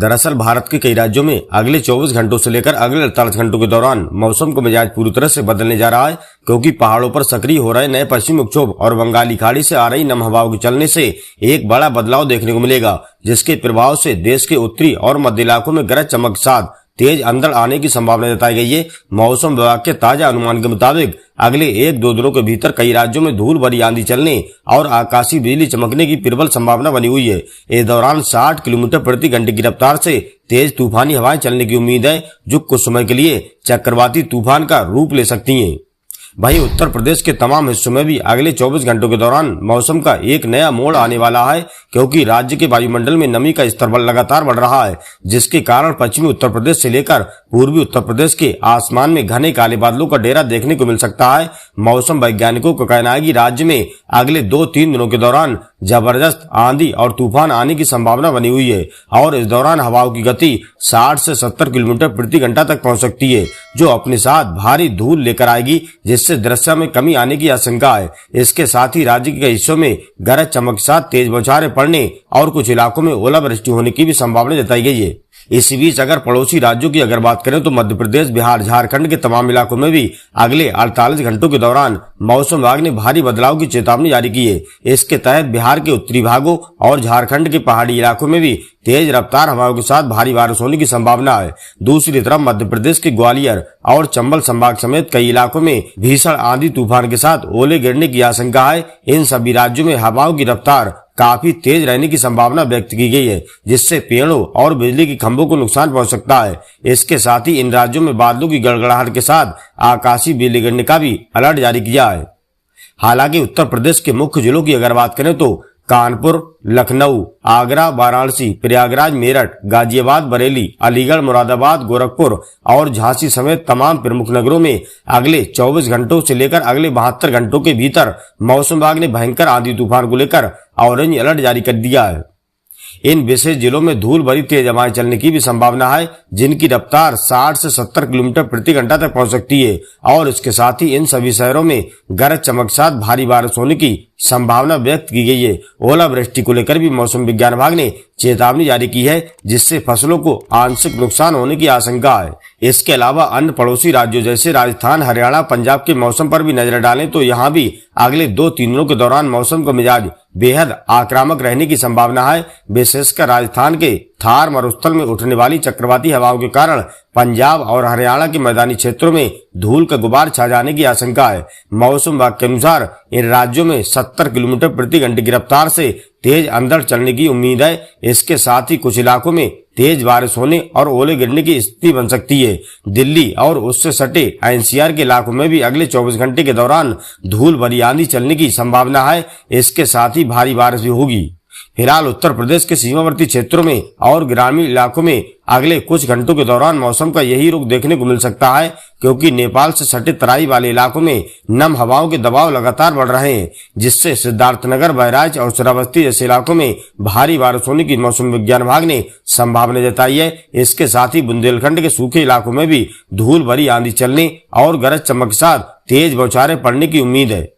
दरअसल भारत के कई राज्यों में अगले 24 घंटों से लेकर अगले 48 घंटों के दौरान मौसम का मिजाज पूरी तरह से बदलने जा रहा है, क्योंकि पहाड़ों पर सक्रिय हो रहे नए पश्चिमी विक्षोभ और बंगाली खाड़ी से आ रही नम हवाओं के चलने से एक बड़ा बदलाव देखने को मिलेगा, जिसके प्रभाव से देश के उत्तरी और मध्य इलाकों में गरज चमक के साथ तेज अंधड़ आने की संभावना जताई गई है। मौसम विभाग के ताजा अनुमान के मुताबिक अगले 1-2 दिनों के भीतर कई राज्यों में धूल भरी आंधी चलने और आकाशीय बिजली चमकने की प्रबल संभावना बनी हुई है। इस दौरान 60 किलोमीटर प्रति घंटे की रफ्तार से तेज तूफानी हवाएं चलने की उम्मीद है, जो कुछ समय के लिए चक्रवाती तूफान का रूप ले सकती हैं। वहीं उत्तर प्रदेश के तमाम हिस्सों में भी अगले 24 घंटों के दौरान मौसम का एक नया मोड़ आने वाला है, क्योंकि राज्य के वायुमंडल में नमी का स्तर लगातार बढ़ रहा है, जिसके कारण पश्चिमी उत्तर प्रदेश से लेकर पूर्वी उत्तर प्रदेश के आसमान में घने काले बादलों का डेरा देखने को मिल सकता है। मौसम वैज्ञानिकों का कहना है कि राज्य में अगले 2-3 दिनों के दौरान जबरदस्त आंधी और तूफान आने की संभावना बनी हुई है और इस दौरान हवाओं की गति 60 से 70 किलोमीटर प्रति घंटा तक पहुंच सकती है, जो अपने साथ भारी धूल लेकर आएगी, जिससे दृश्य में कमी आने की आशंका है। इसके साथ ही राज्य के कई हिस्सों में गरज चमक के साथ तेज बौछारें पड़ने और कुछ इलाकों में ओलावृष्टि होने की भी संभावना जताई गई है। इसी बीच अगर पड़ोसी राज्यों की अगर बात करें तो मध्य प्रदेश, बिहार, झारखंड के तमाम इलाकों में भी अगले 48 घंटों के दौरान मौसम विभाग ने भारी बदलाव की चेतावनी जारी की है। इसके तहत बिहार के उत्तरी भागों और झारखंड के पहाड़ी इलाकों में भी तेज रफ्तार हवाओं के साथ भारी बारिश होने की संभावना है। दूसरी तरफ मध्य प्रदेश के ग्वालियर और चंबल संभाग समेत कई इलाकों में भीषण आंधी तूफान के साथ ओले गिरने की आशंका है। इन सभी राज्यों में हवाओं की रफ्तार काफी तेज रहने की संभावना व्यक्त की गई है, जिससे पेड़ों और बिजली के खंभों को नुकसान पहुंच सकता है। इसके साथ ही इन राज्यों में बादलों की गड़गड़ाहट के साथ आकाशीय बिजली गिरने का भी अलर्ट जारी किया है। हालांकि उत्तर प्रदेश के मुख्य जिलों की अगर बात करें तो कानपुर, लखनऊ, आगरा, वाराणसी, प्रयागराज, मेरठ, गाजियाबाद, बरेली, अलीगढ़, मुरादाबाद, गोरखपुर और झांसी समेत तमाम प्रमुख नगरों में अगले 24 घंटों से लेकर अगले 72 घंटों के भीतर मौसम विभाग ने भयंकर आंधी तूफान को लेकर ऑरेंज अलर्ट जारी कर दिया है। इन विशेष जिलों में धूल भरी तेज हवाएं चलने की भी संभावना है, जिनकी रफ्तार 60 से 70 किलोमीटर प्रति घंटा तक पहुंच सकती है और इसके साथ ही इन सभी शहरों में गरज चमक के साथ भारी बारिश होने की संभावना व्यक्त की गई है। ओलावृष्टि को लेकर भी मौसम विज्ञान विभाग ने चेतावनी जारी की है, जिससे फसलों को आंशिक नुकसान होने की आशंका है। इसके अलावा अन्य पड़ोसी राज्यों जैसे राजस्थान, हरियाणा, पंजाब के मौसम पर भी नजर डालें तो यहाँ भी अगले 2-3 दिनों के दौरान मौसम का मिजाज बेहद आक्रामक रहने की संभावना है। विशेषकर राजस्थान के थार मरुस्थल में उठने वाली चक्रवाती हवाओं के कारण पंजाब और हरियाणा के मैदानी क्षेत्रों में धूल का गुबार छा जाने की आशंका है। मौसम विभाग के अनुसार इन राज्यों में 70 किलोमीटर प्रति घंटे की रफ्तार से तेज अंधड़ चलने की उम्मीद है। इसके साथ ही कुछ इलाकों में तेज बारिश होने और ओले गिरने की स्थिति बन सकती है। दिल्ली और उससे सटे एनसीआर के इलाकों में भी अगले 24 घंटे के दौरान धूल भरी आंधी चलने की संभावना है। इसके साथ ही भारी बारिश भी होगी। फिलहाल उत्तर प्रदेश के सीमावर्ती क्षेत्रों में और ग्रामीण इलाकों में अगले कुछ घंटों के दौरान मौसम का यही रुख देखने को मिल सकता है, क्योंकि नेपाल से सटे तराई वाले इलाकों में नम हवाओं के दबाव लगातार बढ़ रहे हैं, जिससे सिद्धार्थनगर, बहराइच और श्रावस्ती जैसे इलाकों में भारी बारिश होने की मौसम विज्ञान विभाग ने संभावना जताई है। इसके साथ ही बुंदेलखंड के सूखे इलाकों में भी धूल भरी आंधी चलने और गरज चमक के साथ तेज बौछारें पड़ने की उम्मीद है।